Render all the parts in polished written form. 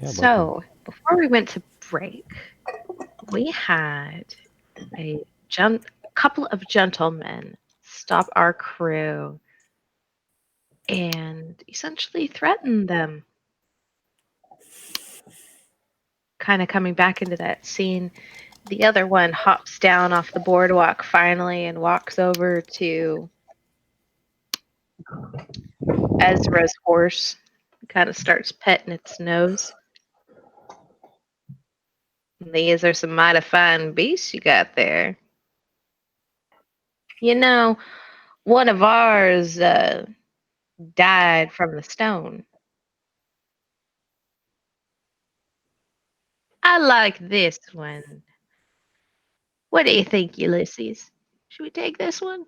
Yeah, So, before we went to break, we had a couple of gentlemen stop our crew and essentially threaten them. Kind of coming back into that scene, the other one hops down off the boardwalk finally and walks over to Ezra's horse, kind of starts petting its nose. These are some mighty fine beasts you got there. You know, one of ours died from the stone. I like this one. What do you think, Ulysses? Should we take this one?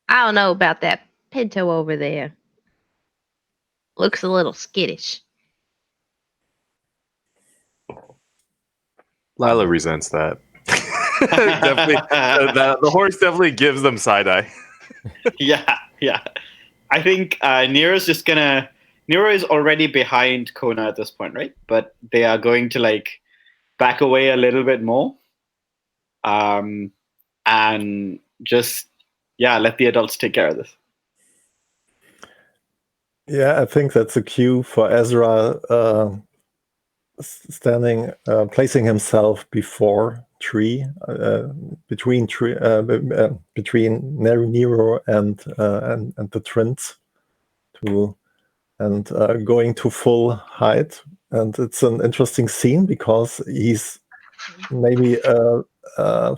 I don't know about that pinto over there. Looks a little skittish. Lila resents that. Definitely, the horse definitely gives them side eye. Yeah. I think Nero's just gonna. Nero is already behind Kona at this point, right? But they are going to like back away a little bit more, and just let the adults take care of this. Yeah, I think that's a cue for Ezra placing himself before tree, between Nero and the twins, going to full height. And it's an interesting scene because he's maybe a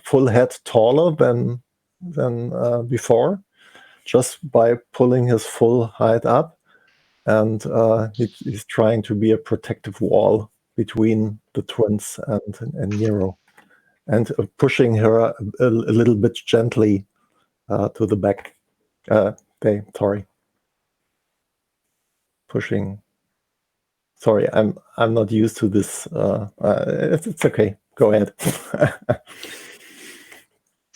full head taller than before, just by pulling his full height up. And he's trying to be a protective wall between the twins and Nero, and pushing her a little bit gently to the back. Pushing. Sorry, I'm not used to this. It's okay. Go ahead. It's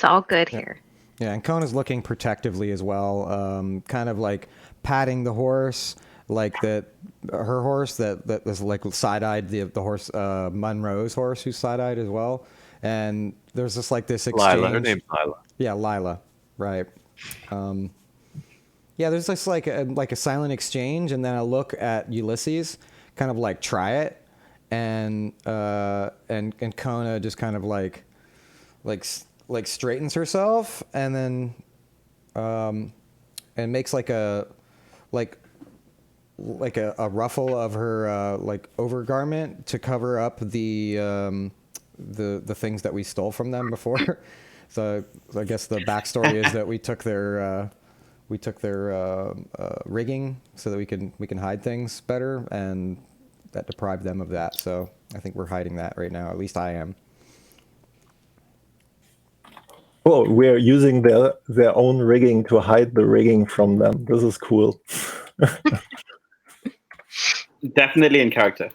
all good here. Yeah, and Kona's looking protectively as well, kind of like patting the horse, like her horse that was like side-eyed the horse, Munroe's horse, who's side-eyed as well. And there's just like this exchange. Lila, her name's Lila. Yeah, Lila, right. Yeah, there's just like a silent exchange, and then a look at Ulysses, kind of like try it, and Kona just kind of like straightens herself, and then and makes like a ruffle of her like overgarment to cover up the things that we stole from them before. So I guess the backstory is that we took their rigging so that we can hide things better, and that deprived them of that. So I think we're hiding that right now. At least I am. Well, we're using their own rigging to hide the rigging from them. This is cool. Definitely in character.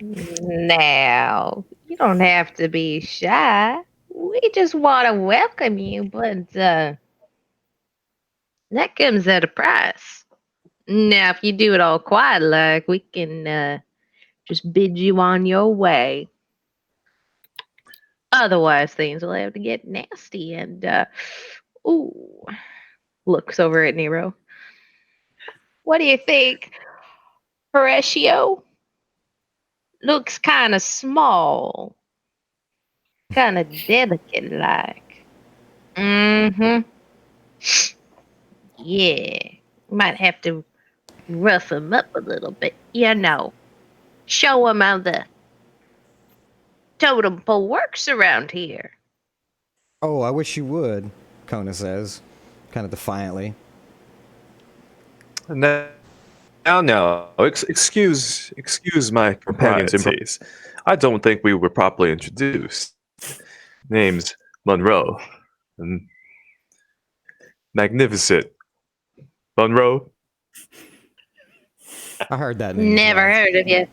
Now, you don't have to be shy. We just want to welcome you, but that comes at a price. Now, if you do it all quiet like, we can just bid you on your way. Otherwise, things will have to get nasty. And, looks over at Nero. What do you think, Horatio? Looks kind of small. Kind of delicate-like. Mm-hmm. Yeah. Might have to rough him up a little bit, you know. Show him how the totem pole works around here. Oh, I wish you would, Kona says, kind of defiantly. No. Excuse my companion's impropriety. I don't think we were properly introduced. Name's Munroe. And magnificent. Munroe? I heard that name. Never heard of you.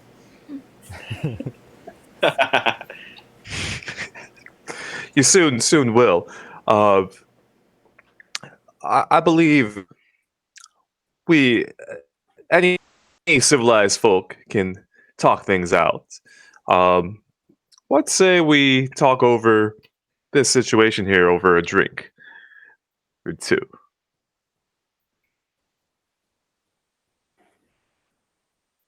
You soon will. I believe any civilized folk can talk things out. Let's say we talk over this situation here over a drink or two.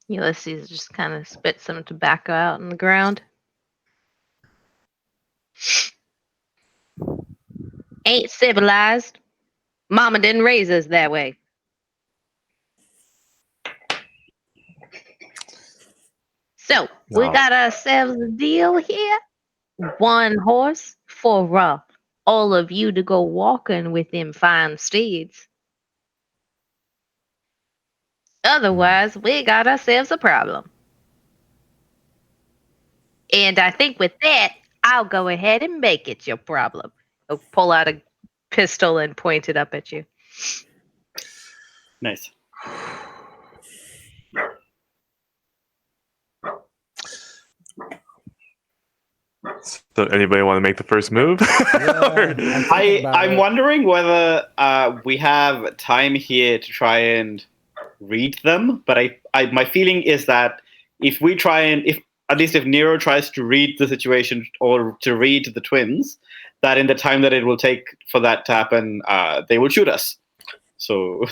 Ulysses just kind of spits some tobacco out on the ground. Ain't civilized. Mama didn't raise us that way. So, we No. got ourselves a deal here. One horse for all of you to go walking with them fine steeds. Otherwise, we got ourselves a problem. And I think with that, I'll go ahead and make it your problem. I'll pull out a pistol and point it up at you. Nice. So anybody want to make the first move? I'm wondering whether we have time here to try and read them, but my feeling is that if we try and if Nero tries to read the situation or to read the twins, that in the time that it will take for that to happen, they will shoot us. So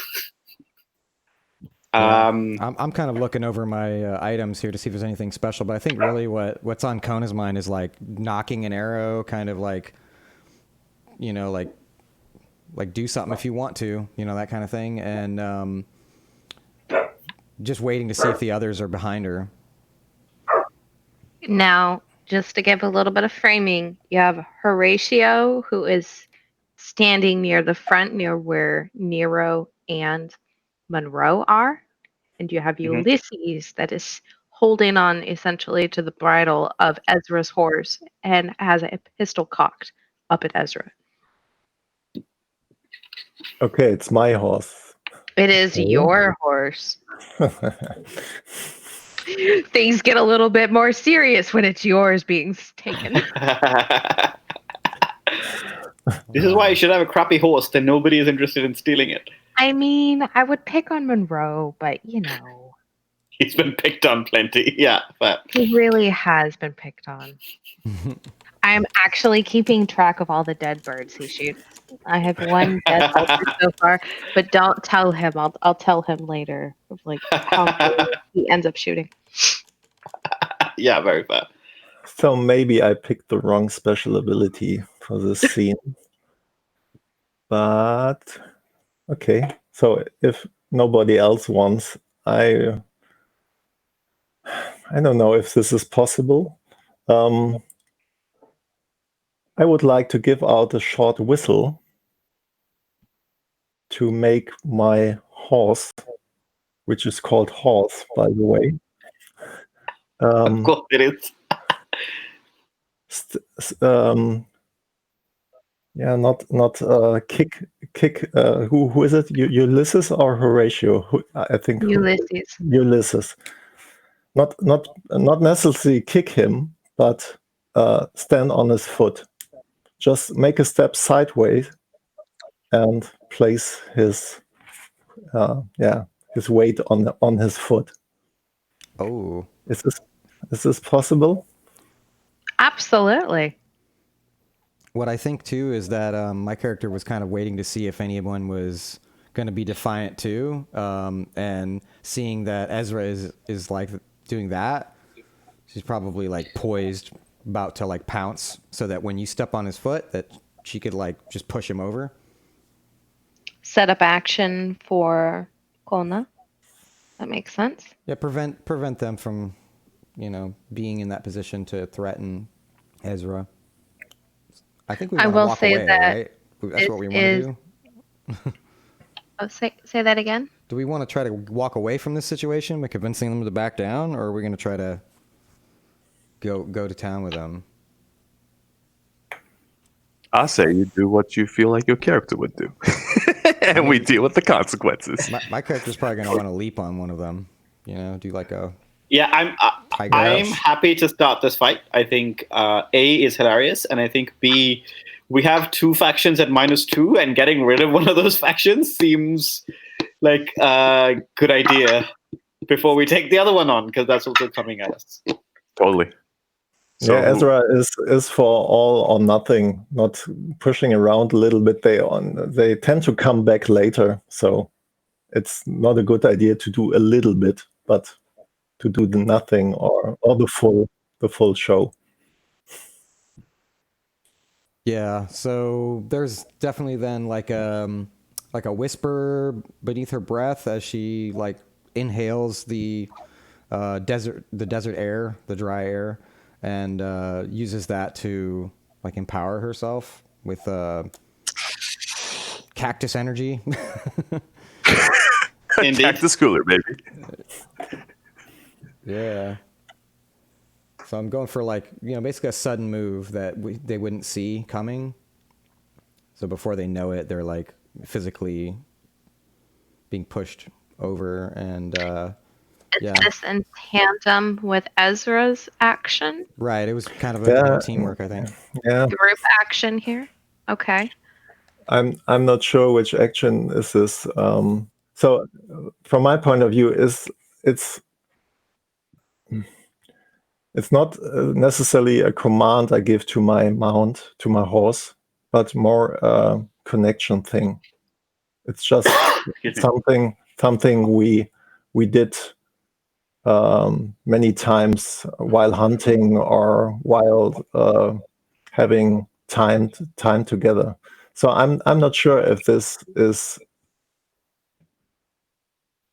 I'm kind of looking over my items here to see if there's anything special, but I think really what's on Kona's mind is like knocking an arrow, kind of like, you know, like do something if you want to, you know, that kind of thing, and just waiting to see if the others are behind her. Now, just to give a little bit of framing, you have Horatio, who is standing near the front, near where Nero and Munroe are. And you have Ulysses that is holding on essentially to the bridle of Ezra's horse and has a pistol cocked up at Ezra. Okay, it's my horse. It is your horse. Things get a little bit more serious when it's yours being taken. This is why you should have a crappy horse, then nobody is interested in stealing it. I mean, I would pick on Munroe, but you know. He's been picked on plenty, yeah. But He really has been picked on. I'm actually keeping track of all the dead birds he shoots. I have one dead vulture so far, but don't tell him. I'll tell him later of like how many he ends up shooting. Yeah, very fair. So maybe I picked the wrong special ability for this scene. But okay, so if nobody else wants, I don't know if this is possible. I would like to give out a short whistle to make my horse, which is called Horse, by the way. Of course it is. Kick. Who is it? Ulysses or Horatio? I think Ulysses. Ulysses. Not necessarily kick him, but stand on his foot. Just make a step sideways and place his weight on his foot. Oh, Is this possible? Absolutely. what I think too is that my character was kind of waiting to see if anyone was going to be defiant too, and seeing that Ezra is like doing that, she's probably like poised, about to like pounce, so that when you step on his foot, that she could like just push him over. Set up action for Kona. That makes sense. Yeah, prevent them from, you know, being in that position to threaten Ezra. I think we want to will walk say away, that right? That's what we want to do. Oh, say that again. Do we want to try to walk away from this situation by convincing them to back down, or are we going to try to go to town with them? I say you do what you feel like your character would do, and we deal with the consequences. My character's probably going to want to leap on one of them. You know, do like a Yeah, I'm happy to start this fight. I think A is hilarious, and I think B, we have two factions at -2, and getting rid of one of those factions seems like a good idea. before we take the other one on, because that's also coming at us. Totally. So yeah, Ezra is for all or nothing, not pushing around a little bit. They tend to come back later, so it's not a good idea to do a little bit, but to do the nothing or the full show. Yeah, so there's definitely then like a whisper beneath her breath as she like inhales the desert air, the dry air, and uses that to like empower herself with cactus energy. Indeed. Cactus cooler, baby. Yeah. So I'm going for like, basically a sudden move that they wouldn't see coming. So before they know it, they're like physically being pushed over, and Is this in tandem with Ezra's action? Right. It was kind of a teamwork, I think. Yeah. Group action here? Okay. I'm not sure which action is this. So from my point of view, it's not necessarily a command I give to my mount, to my horse, but more a connection thing. It's just something we did many times while hunting or while having time together. So I'm not sure if this is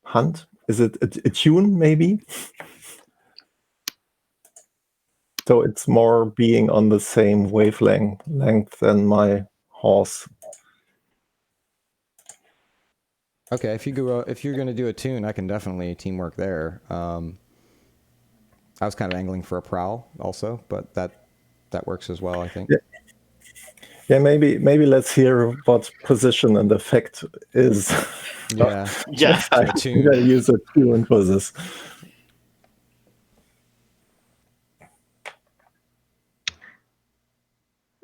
hunt. Is it a tune maybe? So it's more being on the same wavelength than my horse. Okay, if you're going to do a tune, I can definitely teamwork there. I was kind of angling for a prowl also, but that works as well, I think. Yeah, maybe let's hear what position and effect is. Yeah. Yeah. I'm gonna use a tune for this.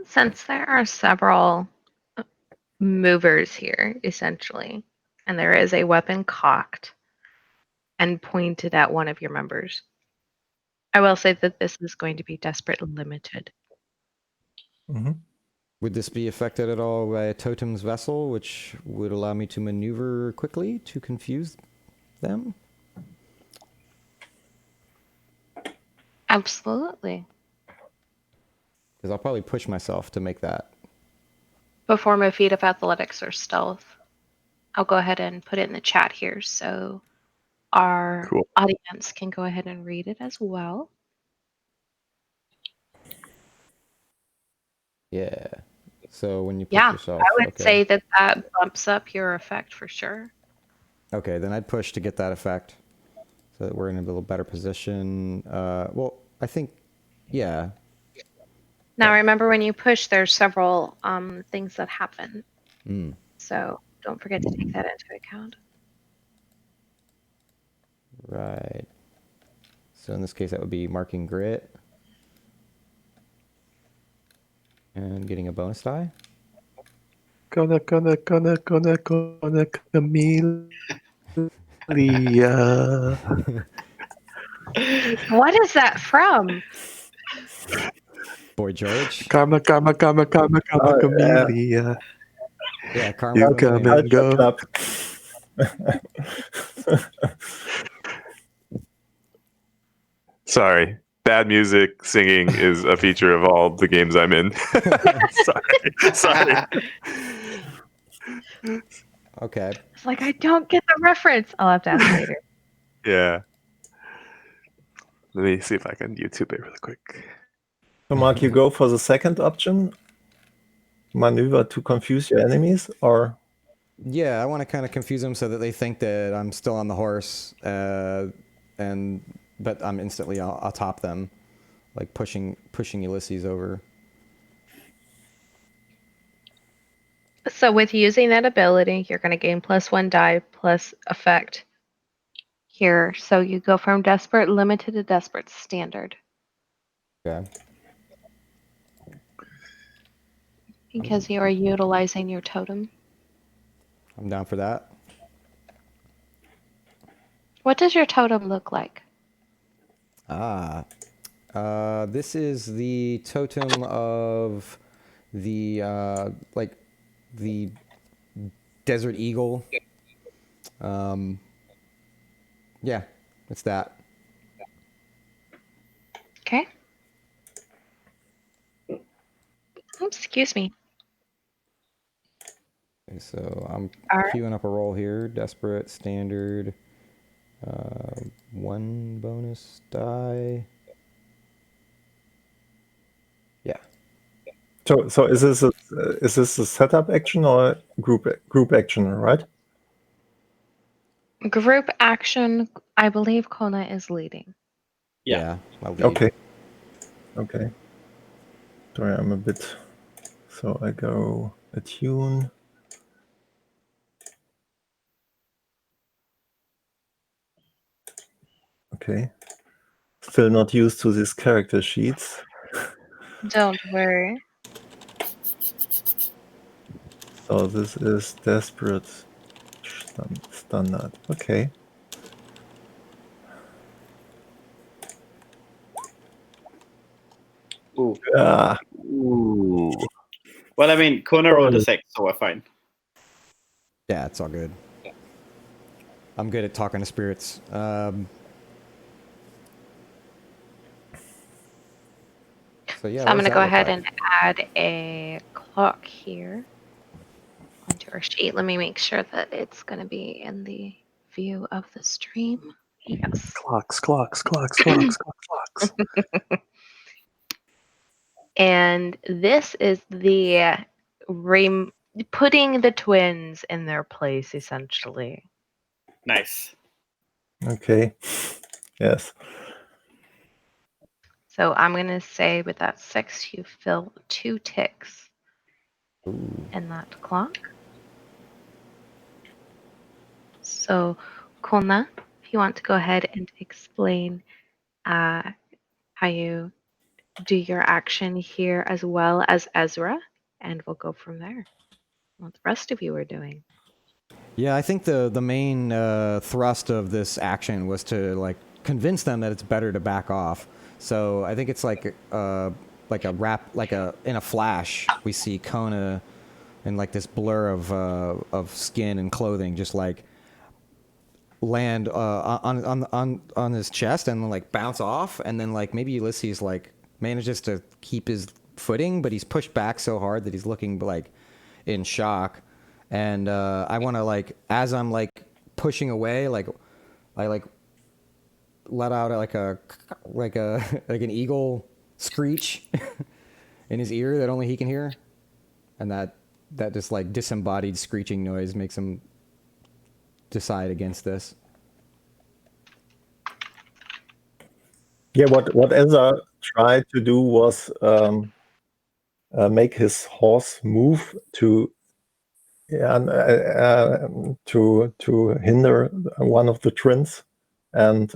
Since there are several movers here, essentially, and there is a weapon cocked and pointed at one of your members, I will say that this is going to be desperate limited. Mm-hmm. Would this be affected at all by a totem's vessel, which would allow me to maneuver quickly to confuse them? Absolutely. Because I'll probably push myself to make that. Perform a feat of athletics or stealth. I'll go ahead and put it in the chat here so our audience can go ahead and read it as well. Yeah. So when you push yourself. I would say that bumps up your effect for sure. Okay, then I'd push to get that effect so that we're in a little better position. Well, I think, yeah. Now remember, when you push, there's several things that happen. So don't forget to take that into account. Right. So in this case, that would be marking grit. And getting a bonus die. Kona, Camellia. What is that from? Boy George. Karma, Camellia. Yeah, Karma. You come and go. Sorry. Bad music singing is a feature of all the games I'm in. Sorry. Okay. It's like, I don't get the reference. I'll have to ask later. Yeah. Let me see if I can YouTube it really quick. So Mark, you go for the second option? Maneuver to confuse your enemies, or? Yeah, I want to kind of confuse them so that they think that I'm still on the horse, but I'm instantly atop them, like pushing Ulysses over. So with using that ability, you're going to gain +1 die plus effect here. So you go from desperate limited to desperate standard. Okay. Because you are utilizing your totem. I'm down for that. What what does your totem look like? This is the totem of the the desert eagle. Yeah, it's that. Okay. Oops, excuse me. Okay, so I'm All right. queuing up a roll here. Desperate, standard, 1 bonus die. Yeah. So is this a setup action or group action, right? Group action. I believe Kona is leading. Yeah. I'll lead. Okay. Okay. Sorry, I'm a bit. So I go attune. Okay. Still not used to these character sheets. Don't worry. So this is desperate standard. Okay. Ooh. Ooh. Well, I mean, Kona rolled a 6, so we're fine. Yeah, it's all good. I'm good at talking to spirits. So yeah, So I'm what going does to that go look ahead like? and add a clock here onto our sheet. Let me make sure that it's going to be in the view of the stream. Yes. Clocks. And this is the putting the twins in their place, essentially. Nice. Okay. Yes. So I'm going to say with that 6, you fill 2 ticks in that clock. So, Kona, if you want to go ahead and explain how you do your action here as well as Ezra, and we'll go from there. What the rest of you are doing. Yeah, I think the main thrust of this action was to like convince them that it's better to back off. So I think it's like a in a flash we see Kona in like this blur of skin and clothing just like land on his chest and then like bounce off, and then like maybe Ulysses like manages to keep his footing, but he's pushed back so hard that he's looking like in shock. And I want to like, as I'm like pushing away, like I like let out like an eagle screech in his ear that only he can hear, and that just like disembodied screeching noise makes him decide against this. Yeah. What Ezra tried to do was make his horse move to to hinder one of the twins, and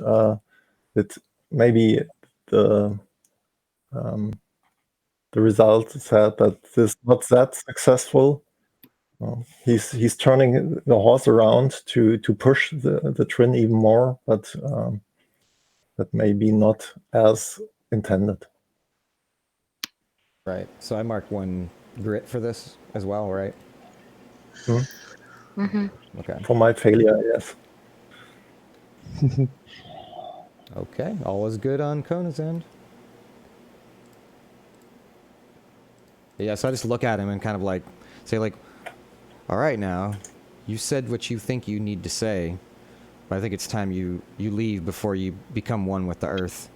it maybe the result said that this not that successful. He's turning the horse around to push the twin even more, but that may be not as intended. Right. So I marked 1 grit for this as well, right? Mm-hmm. Okay. For my failure, yes. Okay. All is good on Kona's end. Yeah, so I just look at him and kind of like say like, all right, now you said what you think you need to say, but I think it's time you leave before you become one with the earth.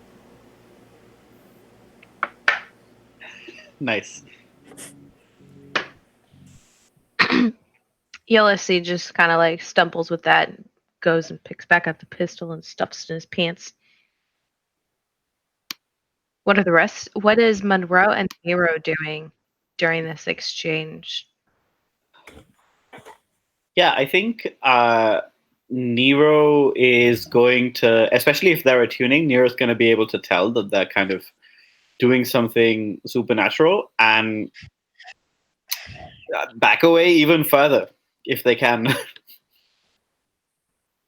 Nice. Ulysses just kind of like stumbles with that and goes and picks back up the pistol and stuffs it in his pants. What are the rest? What is Munroe and Nero doing during this exchange? Yeah, I think Nero is going to, especially if they're attuning, Nero's going to be able to tell that they're kind of doing something supernatural and back away even further if they can.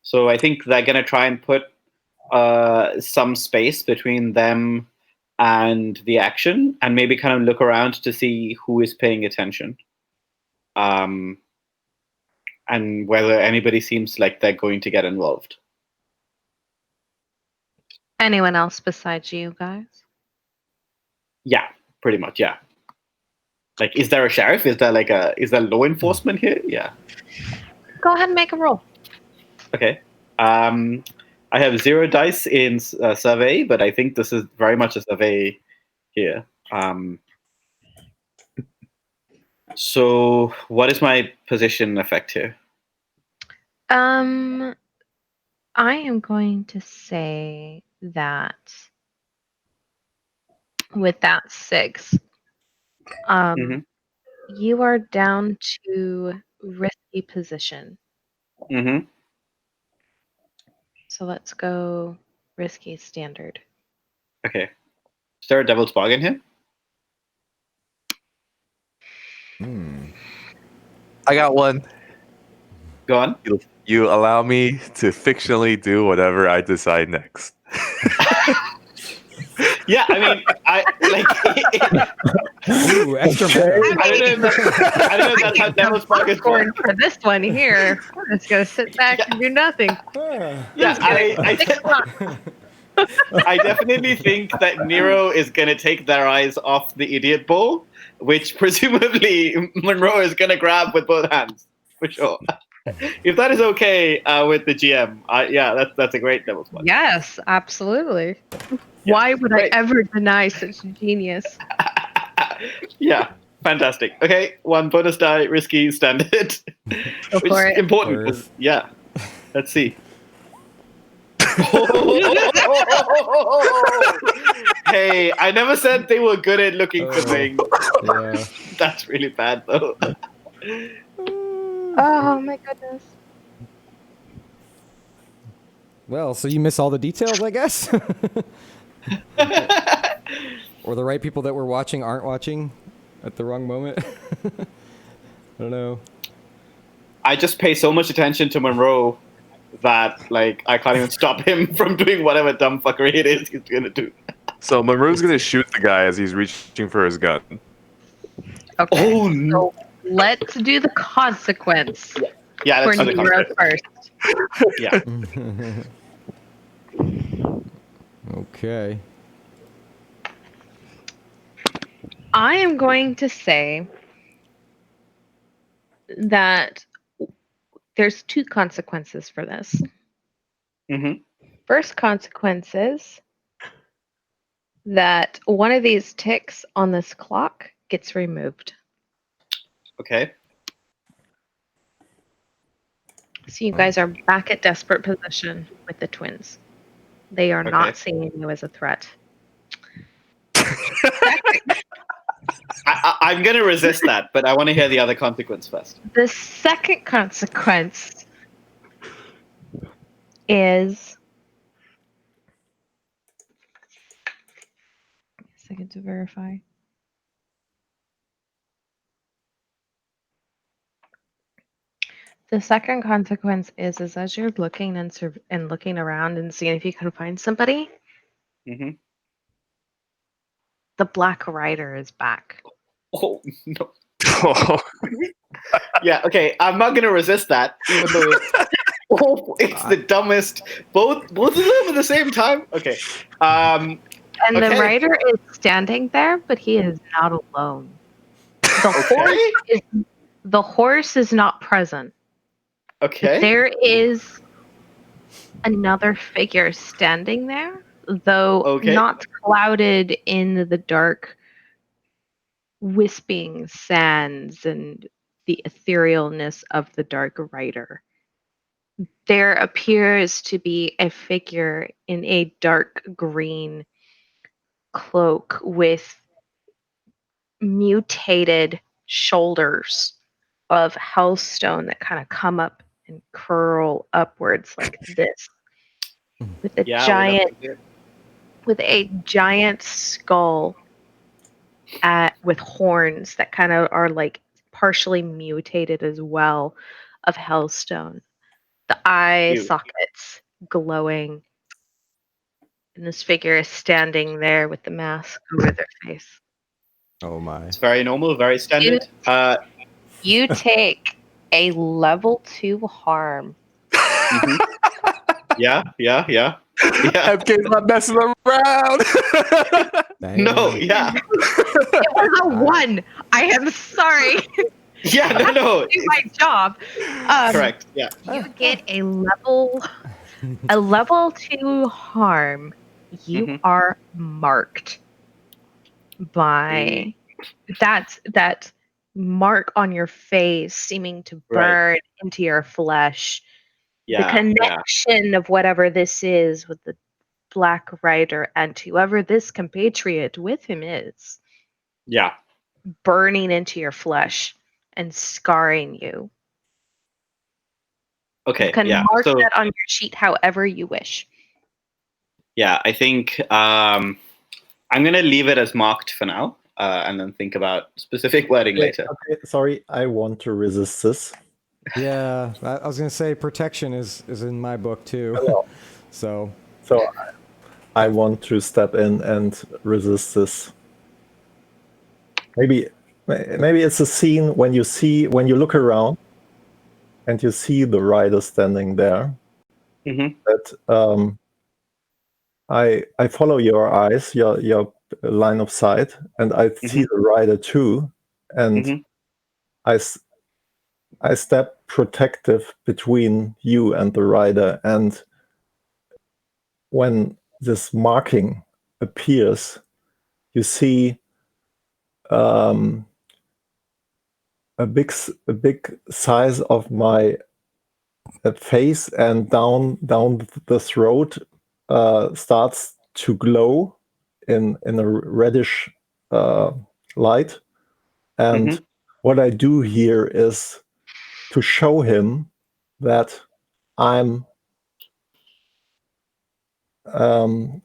So I think they're going to try and put some space between them and the action, and maybe kind of look around to see who is paying attention, and whether anybody seems like they're going to get involved. Anyone else besides you guys? Yeah, pretty much. Yeah. Like, is there a sheriff? Is there law enforcement here? Yeah. Go ahead and make a roll. Okay. I have 0 dice in survey, but I think this is very much a survey here. So what is my position effect here? I am going to say that with that 6, you are down to risky position. Mm-hmm. So let's go risky standard. Okay. Is there a devil's bargain here? I got one. Go on. You allow me to fictionally do whatever I decide next. Yeah, I mean, Ooh, extra I don't know if that's how devil's bargains work. For this one here, we're just gonna sit back and do nothing. Yeah, I definitely think that Nero is going to take their eyes off the idiot ball, which presumably Munroe is going to grab with both hands, for sure. If that is okay with the GM, that's a great devil's bargain. Yes, absolutely. Why would I ever deny such genius? Yeah, fantastic. Okay, 1 bonus die, risky, standard. Go Which for is it. important. 'Cause, yeah, let's see. Hey, I never said they were good at looking for things. Yeah. That's really bad, though. Oh my goodness. Well, so you miss all the details, I guess? Or the right people that were watching aren't watching at the wrong moment? I don't know. I just pay so much attention to Munroe that, like, I can't even stop him from doing whatever dumb fuckery it is he's gonna do. So Monroe's gonna shoot the guy as he's reaching for his gun. Okay. Oh, no. So let's do the consequence Yeah, for let's do the Nero consequence. first. Yeah. Okay. I am going to say that there's 2 consequences for this. Mm-hmm. First consequence is that one of these ticks on this clock gets removed. Okay. So you guys are back at desperate position with the twins. They are not seeing you as a threat. I'm going to resist that, but I want to hear the other consequence first. The second consequence is... A second to verify. The second consequence is as you're looking and looking around and seeing if you can find somebody, Mm-hmm. the Black Rider is back. Oh, no. Yeah, okay. I'm not going to resist that, even though it's the dumbest. Both of them at the same time? Okay. And the rider is standing there, but he is not alone. The horse is not present. Okay. There is another figure standing there, though not clouded in the dark, wisping sands and the etherealness of the dark rider. There appears to be a figure in a dark green cloak with mutated shoulders of hellstone that kind of come up and curl upwards like this, with a giant skull with horns that kind of are like partially mutated as well of hellstone. The eye You. sockets glowing. And this figure is standing there with the mask over their face. Oh my. It's very normal, very standard. You take a level 2 harm. Mhm. Yeah. FK's not messing around. No, yeah. It was a 1. I am sorry. Yeah, no. Do my job. Correct. Yeah. You get a level 2 harm. You Mhm. are marked by that mark on your face seeming to burn into your flesh. The Yeah. connection of whatever this is with the Black Rider and whoever this compatriot with him is Yeah. burning into your flesh and scarring you. Okay. You can Yeah. mark So that on your sheet however you wish. yeah, I think I'm gonna leave it as marked for now, and then think about specific wording later. Okay, sorry, I want to resist this. Yeah, I was gonna say protection is in my book too. Hello. So So I want to step in and resist this. Maybe it's a scene when you look around and you see the rider standing there. Mhm. That I follow your eyes, your line of sight, and I see the rider too, and Mhm. I step protective between you and the rider, and when this marking appears, you see a big size of my face, and down the throat starts to glow in a reddish light. And what I do here is to show him that I'm that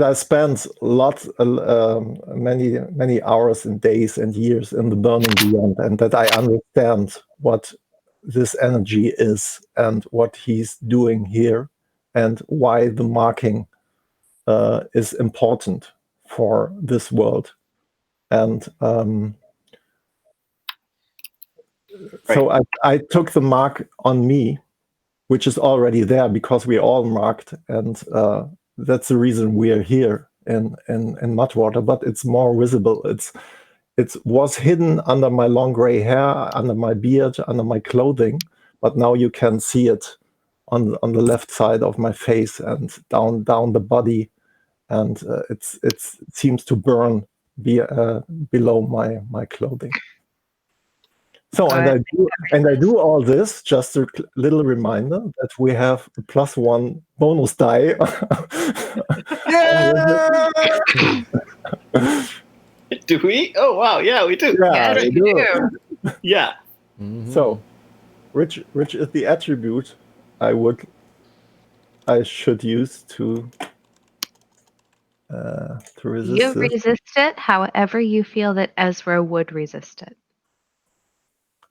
I spent many hours and days and years in the burning beyond, and that I understand what this energy is and what he's doing here, and why the marking is important for this world. And so I took the mark on me, which is already there because we're all marked, and that's the reason we're here in Mudwater. But it's more visible. It was hidden under my long gray hair, under my beard, under my clothing, but now you can see it on the left side of my face and down the body, and it seems to burn below my clothing. So, and I do all this, just a little reminder that we have a +1 bonus die. Do we? Oh wow, yeah, we do. Yeah, we do. Yeah. So, which is the attribute I should use to resist You this? resist it however you feel that Ezra would resist it.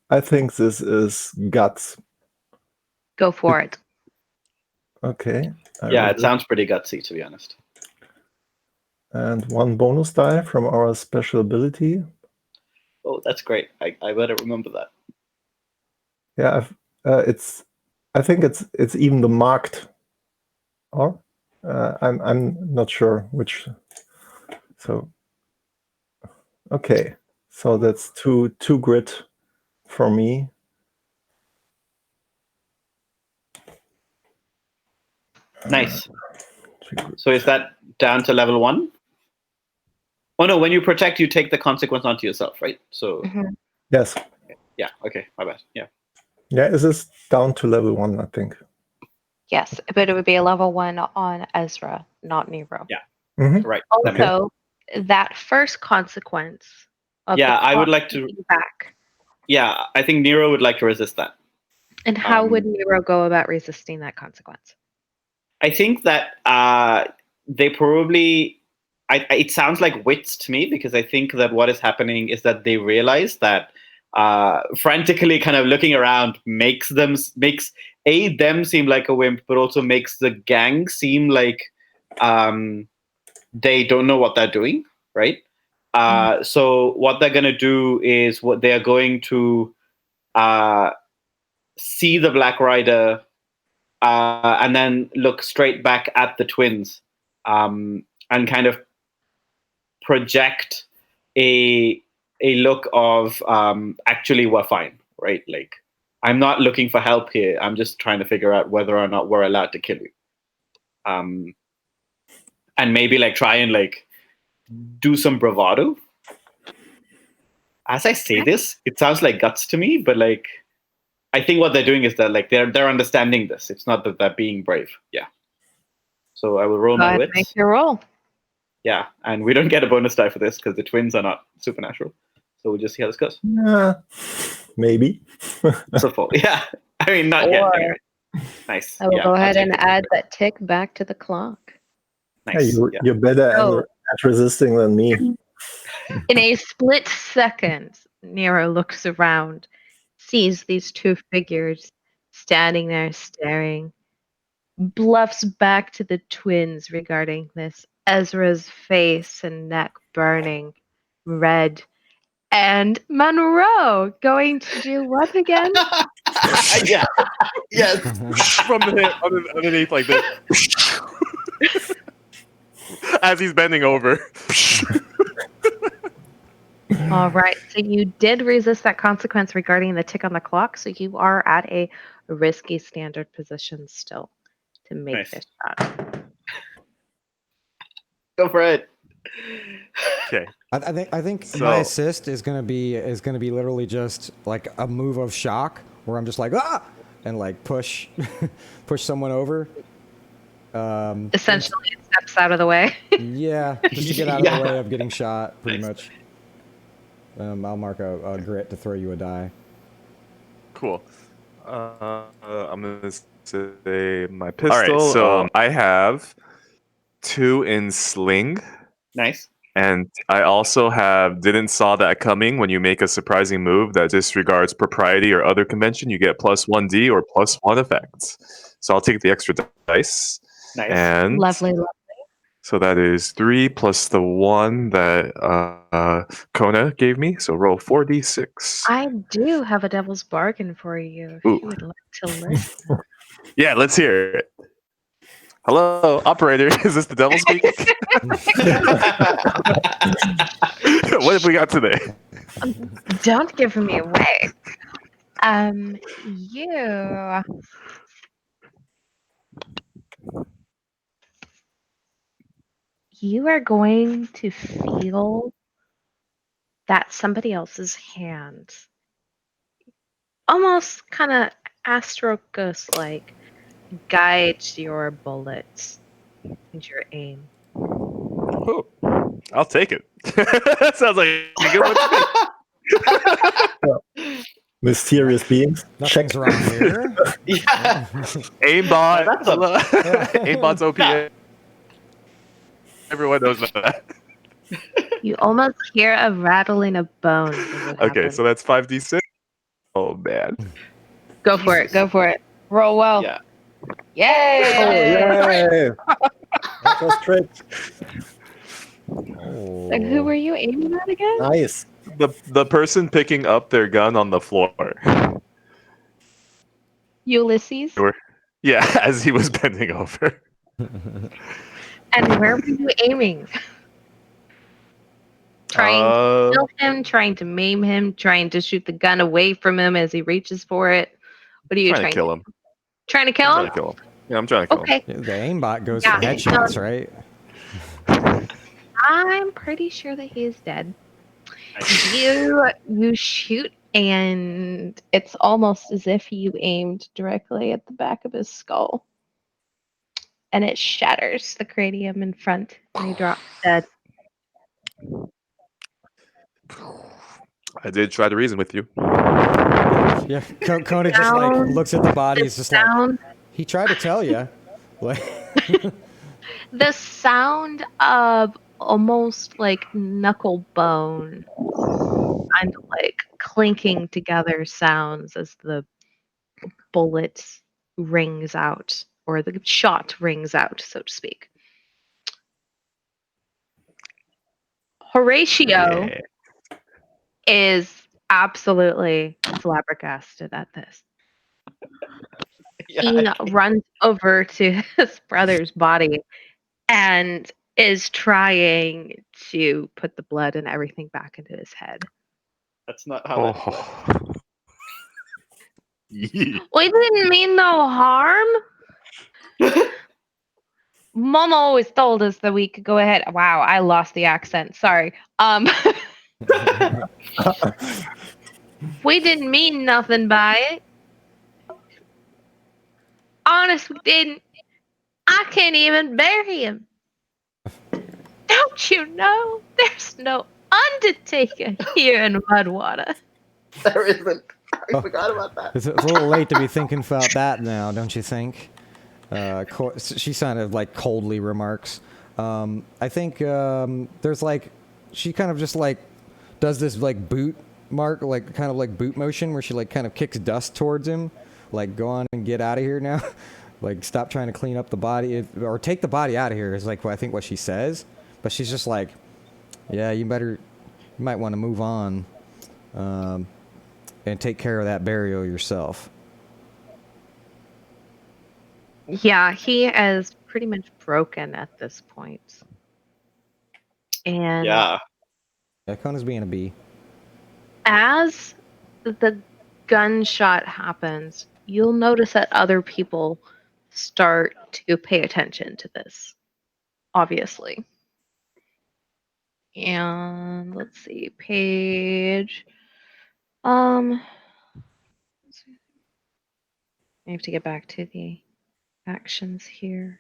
I think this is guts. Go for it. Okay. Yeah, it sounds pretty gutsy, to be honest. And 1 bonus die from our special ability. Oh, that's great. I better remember that. Yeah, I think it's even the marked. Or I'm not sure which. So okay, so that's two grit for me. Nice. So is that down to level 1? Oh no, when you protect, you take the consequence onto yourself, right? So Yes. Yeah. Okay. My bad. Yeah. Yeah, is this down to level 1? I think. Yes, but it would be a level 1 on Ezra, not Nero. Yeah. Mm-hmm. Right. Also, that first consequence of I would like to back. Yeah, I think Nero would like to resist that. And how would Nero go about resisting that consequence? I think that they probably. It sounds like wits to me, because I think that what is happening is that they realize that frantically kind of looking around makes them seem like a wimp, but also makes the gang seem like they don't know what they're doing, right? So what they're going to do is they are going to see the Black Rider and then look straight back at the twins and kind of project a look of actually we're fine, right? Like, I'm not looking for help here. I'm just trying to figure out whether or not we're allowed to kill you. And maybe like try and like do some bravado. As I say this, it sounds like guts to me, but like I think what they're doing is that like they're understanding this. It's not that they're being brave. Yeah. So I will roll my wits. Make your roll. Yeah, and we don't get a bonus die for this because the twins are not supernatural. So we'll just see how this goes. Maybe. So full. Yeah. I mean, not yet. Anyway. Nice. I will go ahead and add that tick back to the clock. Nice. Hey, you're better at resisting than me. In a split second, Nero looks around, sees these two figures standing there staring, bluffs back to the twins regarding this. Ezra's face and neck burning red. And Munroe going to do what again? Yeah. Yes. From underneath like this. As he's bending over. All right. So you did resist that consequence regarding the tick on the clock. So you are at a risky standard position still to make this shot. Go for it. Okay. I think my assist is gonna be literally just like a move of shock where I'm just like and like push someone over. Essentially, it steps out of the way. Yeah, just to get out of the way of getting shot, pretty much. I'll mark a grit to throw you a die. Cool. I'm gonna say my pistol. All right, so I have 2 in sling. Nice. And I also have didn't saw that coming. When you make a surprising move that disregards propriety or other convention, you get +1d or +1 effects. So I'll take the extra dice. Nice. And Lovely. So that is 3 plus the 1 that Kona gave me. So roll 4d6. I do have a devil's bargain for you if you would like to listen. Yeah, let's hear it. Hello, operator. Is this the devil speaking? What have we got today? Don't give me away. You are going to feel that somebody else's hand, almost kind of Astro Ghost like, guides your bullets and your aim. Oh, I'll take it. That sounds like a good one to me. Mysterious beings. Nothing's wrong here. Yeah. Aimbot. Yeah. Aimbot's OP. Everyone knows that. You almost hear a rattling of bones. Okay, so that's 5d6. Oh, man. Go for it. Go for it. Roll well. Yeah. Yay! Oh, yay! That was tricked. And who were you aiming at again? Nice. The person picking up their gun on the floor. Ulysses. Yeah, as he was bending over. And where were you aiming? Trying to kill him, trying to maim him, trying to shoot the gun away from him as he reaches for it. What are you trying to kill him? Trying to kill him? Yeah, I'm trying to kill him. The aimbot goes for headshots, right? I'm pretty sure that he is dead. You shoot, and it's almost as if you aimed directly at the back of his skull. And it shatters the cranium in front, and he drops dead. I did try to reason with you. Yeah, Kona just like looks at the body. It's just like, he tried to tell you. The sound of almost like knuckle bone kind of like clinking together sounds as the bullet rings out, or the shot rings out, so to speak. Horatio Yeah. is absolutely flabbergasted at this. He runs over to his brother's body and is trying to put the blood and everything back into his head. That's not how that works. Oh. Yeah. We didn't mean no harm. Mom always told us that we could go ahead. Wow, I lost the accent. Sorry. We didn't mean nothing by it. Honest, we didn't. I can't even bury him. Don't you know? There's no undertaker here in Mudwater. There isn't. I forgot about that. It's a little late to be thinking about that now, don't you think? She kind of like coldly remarks. I think there's like, she kind of just like does this like boot mark, like kind of like boot motion where she like kind of kicks dust towards him, like go on and get out of here now. Like stop trying to clean up the body or take the body out of here is like I think what she says. But she's just like, yeah, you might want to move on and take care of that burial yourself. Yeah, he is pretty much broken at this point. And Yeah. Kona's being a bee. as the gunshot happens, you'll notice that other people start to pay attention to this, obviously. And let's see, page. I have to get back to the actions here.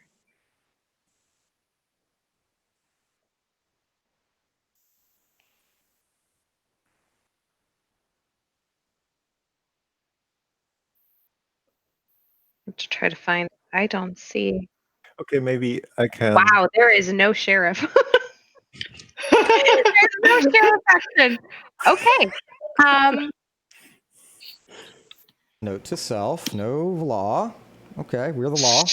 To try to find. I don't see. Okay, maybe I can. Wow, there is no sheriff. There's no sheriff action. Okay. Note to self, no law. Okay, we're the law.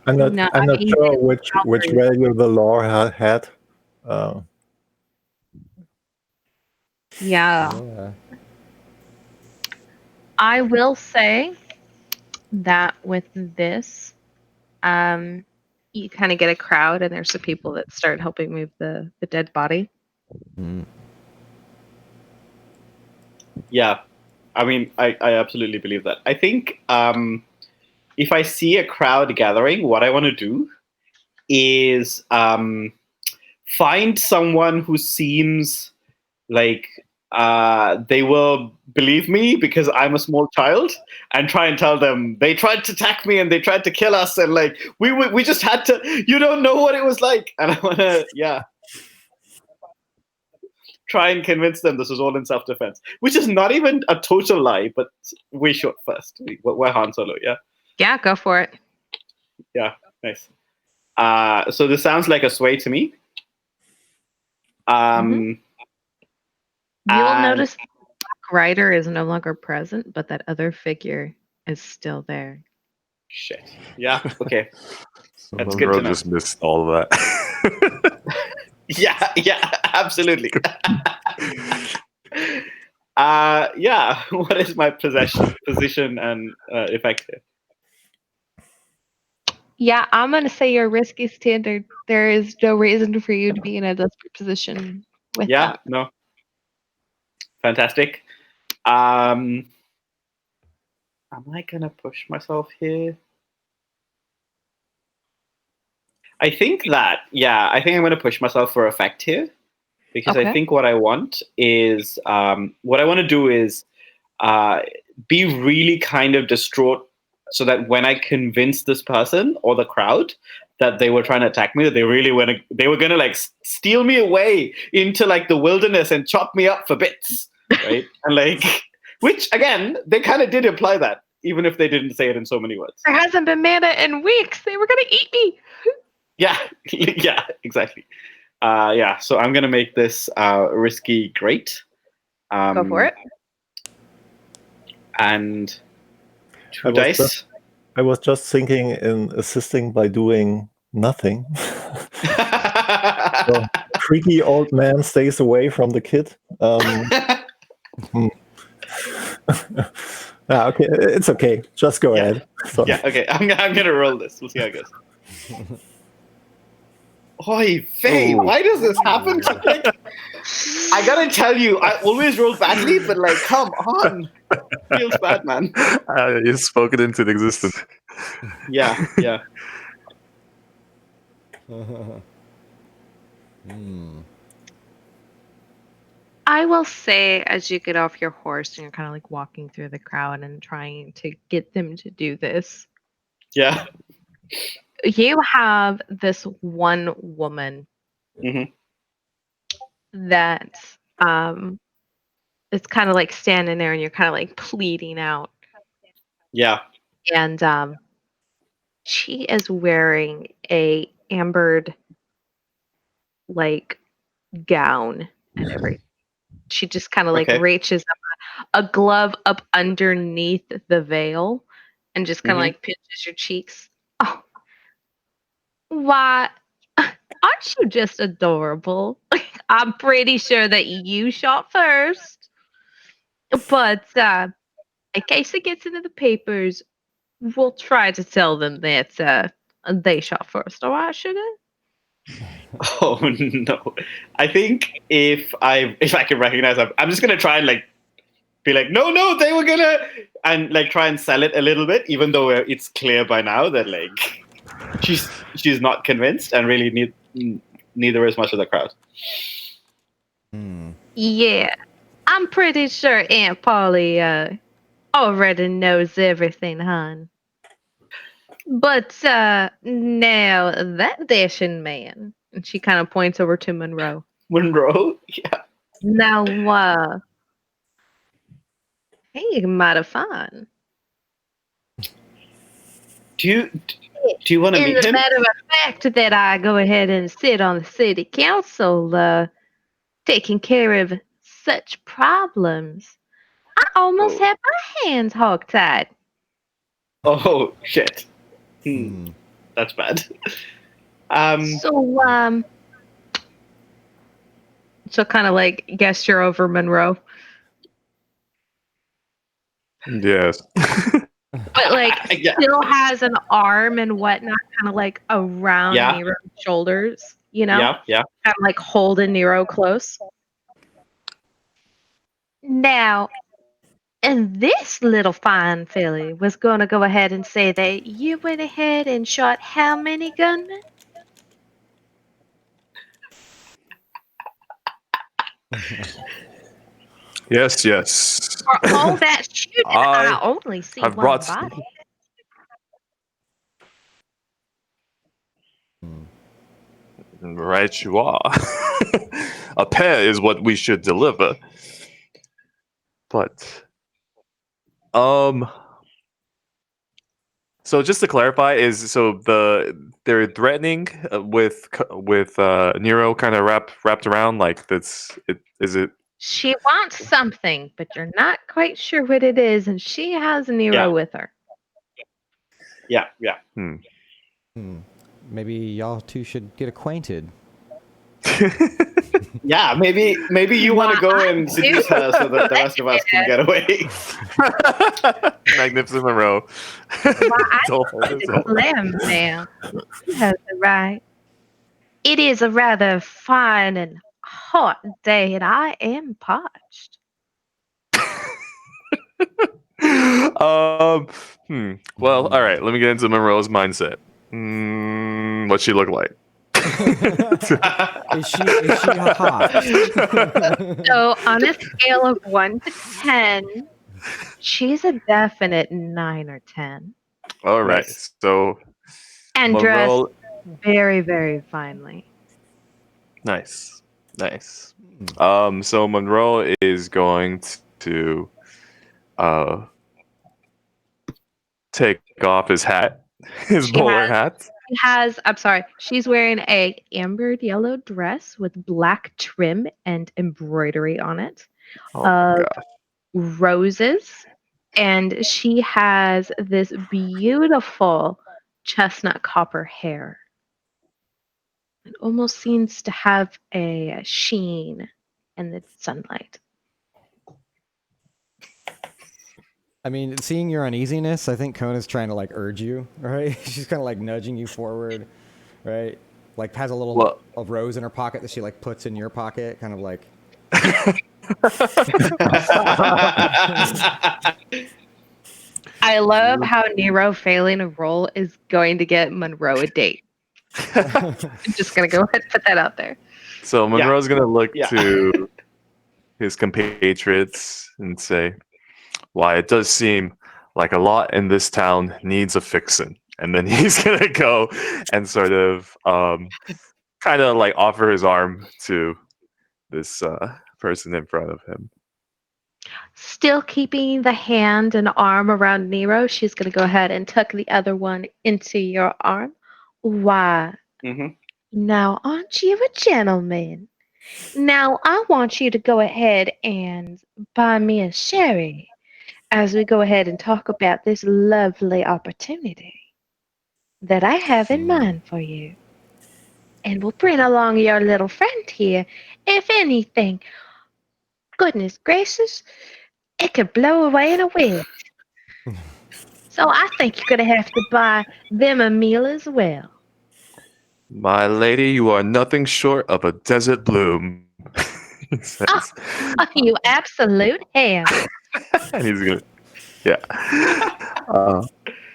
I'm not sure which value the law had. Yeah. I will say that with this, you kind of get a crowd, and there's some people that start helping move the dead body. Mm. Yeah, I mean, I absolutely believe that. I think if I see a crowd gathering, what I want to do is find someone who seems like they will believe me because I'm a small child, and try and tell them they tried to attack me and they tried to kill us, and like we just had to. You don't know what it was like, and I want to try and convince them this was all in self-defense, which is not even a total lie, but we should first. We're Han Solo, yeah? Yeah, go for it. Yeah, nice. So this sounds like a sway to me. You'll notice the Black Rider is no longer present, but that other figure is still there. Shit. Yeah, okay. So That's good to Munroe know. just missed all of that. Yeah, absolutely. Yeah, what is my position and effect here? Yeah, I'm going to say your risk is standard. There is no reason for you to be in a desperate position with that. No. Fantastic. Am I going to push myself here? I think I'm going to push myself for effect here, because I think what I want is, what I want to do is be really kind of distraught, so that when I convince this person or the crowd that they were trying to attack me, that they were going to like steal me away into like the wilderness and chop me up for bits, right? And like, which again, they kind of did imply that, even if they didn't say it in so many words. There hasn't been mana in weeks. They were going to eat me. Yeah, yeah, exactly. So I'm gonna make this risky great. Go for it. And two I was dice. just- I was just thinking in assisting by doing nothing. So, creaky old man stays away from the kid. Okay, it's okay. Just go ahead. Sorry. Yeah, okay. I'm gonna roll this. We'll see how it goes. Oi, Faye, why does this happen? Like, I gotta tell you, I always roll badly, but like, come on. Feels bad, man. You've spoken into existence. Yeah. I will say, as you get off your horse and you're kind of like walking through the crowd and trying to get them to do this, Yeah. you have this one woman Mhm. that is kind of like standing there and you're kind of like pleading out. Yeah. And she is wearing a ambered like gown and everything. She just kind of like Okay. reaches a glove up underneath the veil and just kind of Mhm. like pinches your cheeks. Oh, why? Aren't you just adorable? I'm pretty sure that you shot first. But in case it gets into the papers, we'll try to tell them that they shot first. All right, sugar? Oh no. I think if I can recognize them, I'm just gonna try and like be like, no, they were gonna, and like try and sell it a little bit, even though it's clear by now that like she's not convinced, and really neither is much of the crowd. Yeah, I'm pretty sure Aunt Polly already knows everything, hon. But now that dashing man, and she kind of points over to Munroe. Munroe, yeah. Now, he mighty fine. Do you want to In meet the him? matter of fact that I go ahead and sit on the city council, taking care of such problems, I almost have my hands hogtied. Oh shit. That's bad. So, she'll kind of like gesture over Munroe, Yes. but like Yeah. still has an arm and whatnot, kind of like around Yeah. Nero's shoulders, you know? Yeah. Kind of like holding Nero close. Now, and this little fine filly was going to go ahead and say that you went ahead and shot how many gunmen? Yes. For all that shooting, I only see I've one brought- body. Right, you are. A pair is what we should deliver. But, so just to clarify, they're threatening with Nero kind of wrapped around like that's it. Is it? She wants something, but you're not quite sure what it is, and she has Nero with her. Yeah. Maybe y'all two should get acquainted. Yeah, maybe you want to go and seduce her so that the rest of us can get away. Magnificent Monroe. I declare, ma'am, you have the right. It is a rather fine and hot day, and I am parched. Well, all right. Let me get into Monroe's mindset. What's she look like? Is she hot? So, on a scale of 1 to 10, she's a definite 9 or 10. All right. Nice. So And Monroe, dressed very, very finely. nice. So Monroe is going to take off his hat, his bowler hat. she's wearing a ambered yellow dress with black trim and embroidery on it Oh my of god. roses, and she has this beautiful chestnut copper hair. It almost seems to have a sheen in the sunlight. I mean, seeing your uneasiness, I think Kona's trying to like urge you, right? She's kind of like nudging you forward, right? Like has a little Well- a rose in her pocket that she like puts in your pocket, kind of like. I love how Nero failing a roll is going to get Munroe a date. I'm just gonna go ahead and put that out there. So Monroe's gonna look Yeah. to his compatriots and say, "Why, it does seem like a lot in this town needs a fixin'." And then he's gonna go and sort of, kind of like offer his arm to this person in front of him. Still keeping the hand and arm around Nero, she's gonna go ahead and tuck the other one into your arm. Why? Mhm. Now, aren't you a gentleman? Now, I want you to go ahead and buy me a sherry as we go ahead and talk about this lovely opportunity that I have in mind for you. And we'll bring along your little friend here. If anything, goodness gracious, it could blow away in a wind. So I think you're going to have to buy them a meal as well. My lady, you are nothing short of a desert bloom. He says. Oh, you absolute ham. And he's gonna, yeah.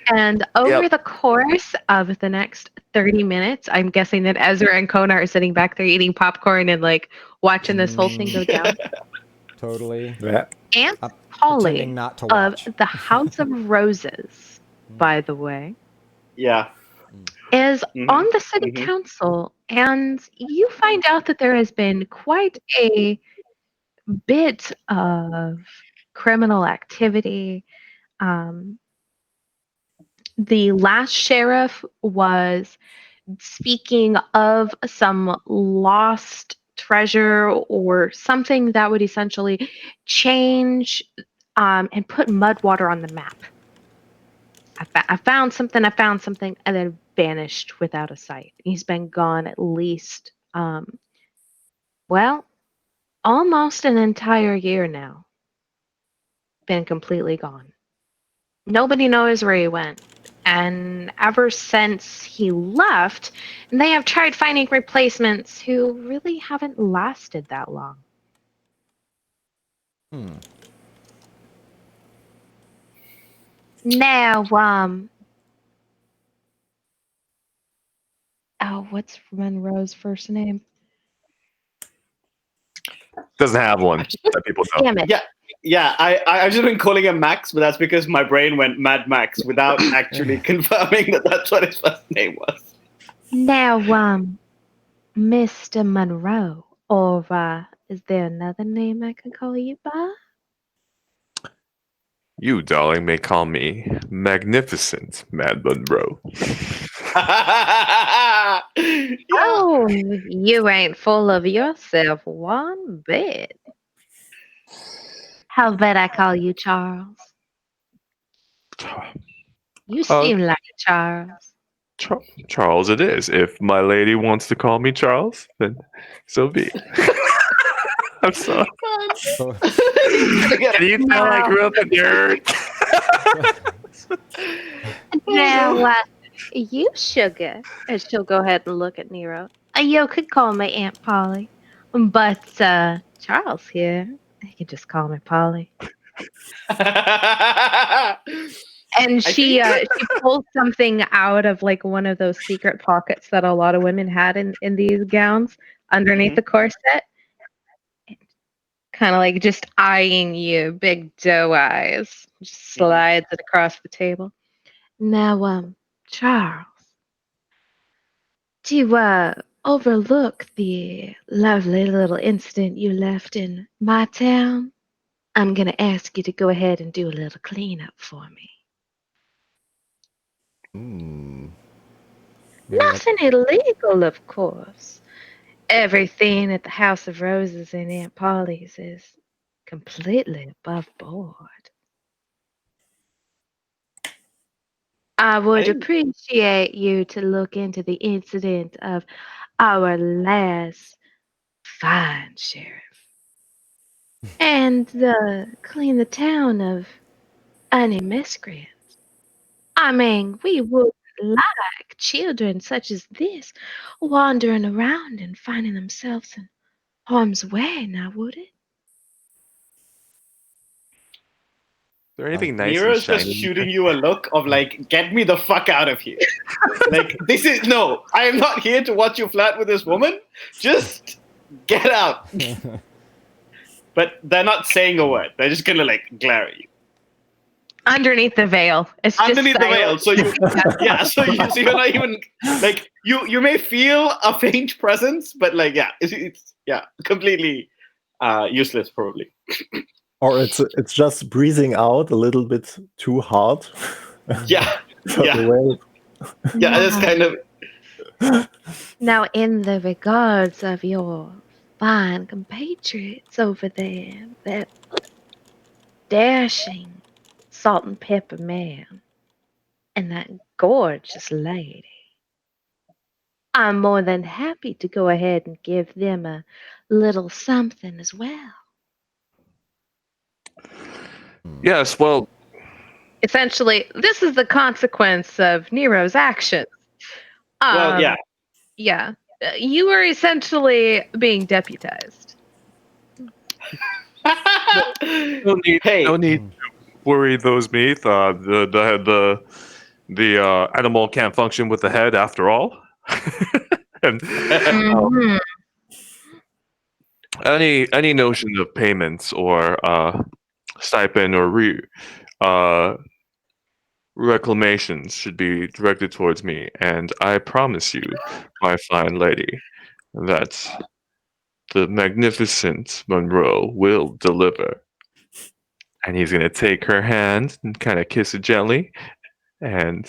And over the course of the next 30 minutes, I'm guessing that Ezra and Kona are sitting back there eating popcorn and like watching this whole thing go down. Totally. Yeah. Aunt I'm Polly pretending not to of watch. the House of Roses, by the way, Yeah. is Mhm. on the city Mhm. council, and you find out that there has been quite a bit of criminal activity. Um, the last sheriff was speaking of some lost treasure or something that would essentially change and put Mudwater on the map. I found something, and then vanished without a sight. He's been gone at least, well, almost an entire year now. Been completely gone. Nobody knows where he went. And ever since he left, they have tried finding replacements who really haven't lasted that long. Now, what's Monroe's first name? Doesn't have one that people know. Damn it. Yeah, I've just been calling him Max, but that's because my brain went Mad Max without actually confirming that that's what his first name was. Now, Mr. Monroe, or is there another name I can call you by? You, darling, may call me Magnificent Mad Munroe. Yeah. Oh, you ain't full of yourself one bit. How about I call you Charles? You seem like Charles. Charles it is. If my lady wants to call me Charles, then so be it. I'm sorry. Can you tell I grew up a nerd? Now, you sugar. And she'll go ahead and look at Nero. You could call me Aunt Polly. But Charles here, you can just call me Polly. And she pulls something out of like one of those secret pockets that a lot of women had in these gowns underneath the corset. Kind of like just eyeing you, big doe eyes. Just slides it across the table. Now, Charles, to overlook the lovely little incident you left in my town, I'm gonna ask you to go ahead and do a little cleanup for me. Nothing illegal, of course. Everything at the House of Roses and Aunt Polly's is completely above board. I would appreciate you to look into the incident of our last fine sheriff and clean the town of any miscreants. I mean, we would like children such as this wandering around and finding themselves in harm's way, now would it? Is there anything nice and Nero's just shiny? shooting you a look of like, get me the fuck out of here. Like, this is no, I am not here to watch you flirt with this woman. Just get out. But they're not saying a word. They're just gonna like glare at you. Underneath the veil. It's Underneath just the veil. So you so you're not even like you may feel a faint presence, but like it's completely useless probably. Or it's just breathing out a little bit too hard. Yeah. So Yeah. the way Yeah, it's kind of Now, in the regards of your fine compatriots over there, that dashing salt and pepper man and that gorgeous lady, I'm more than happy to go ahead and give them a little something as well. Yes, well, Essentially, this is the consequence of Nero's actions. well, yeah. Yeah. You are essentially being deputized. no need to worry those meat. The animal can't function with the head after all. And Mhm. any notion of payments or stipend or reclamations should be directed towards me, and I promise you, my fine lady, that the magnificent Munroe will deliver. And he's gonna take her hand and kind of kiss it gently, and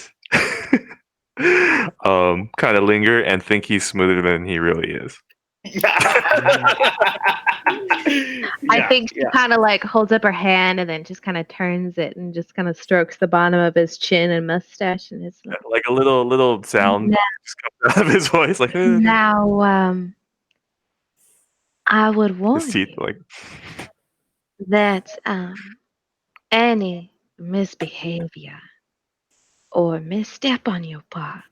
kind of linger and think he's smoother than he really is. I think she kind of like holds up her hand and then just kind of turns it and just kind of strokes the bottom of his chin and mustache and his Like a little sound just comes out of his voice, like now. I would warn his teeth, you like that any misbehavior or misstep on your part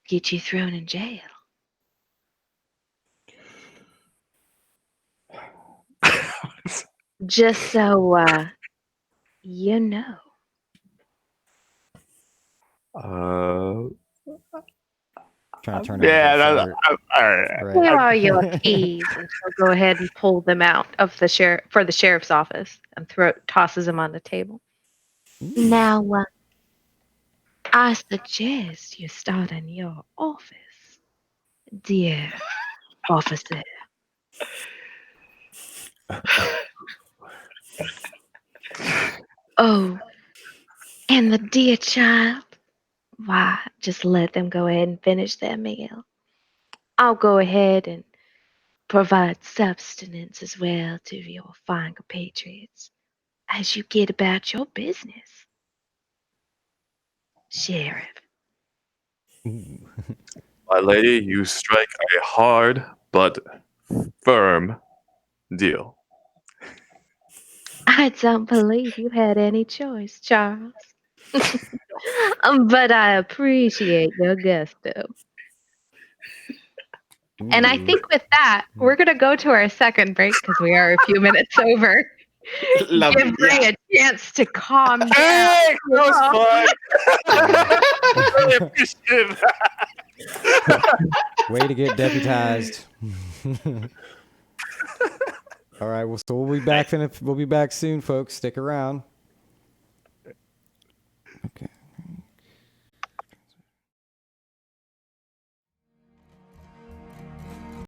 get you thrown in jail. Just so you know. Trying to turn yeah, it into a flirt. all right. Right. Here are your keys, and she'll go ahead and pull them out of the sheriff's office and tosses them on the table. Now, I suggest you start in your office, dear officer. Oh, and the dear child, why, just let them go ahead and finish their meal. I'll go ahead and provide sustenance as well to your fine compatriots as you get about your business, Sheriff. My lady, you strike a hard but firm deal. I don't believe you had any choice, Charles. But I appreciate your gusto. And I think with that, we're going to go to our second break because we are a few minutes over. Lovely, Give Ray a chance to calm down. Hey, that was fun. Really appreciate that. Way to get deputized. All right, well, so we'll be back. We'll be back soon, folks. Stick around. Okay.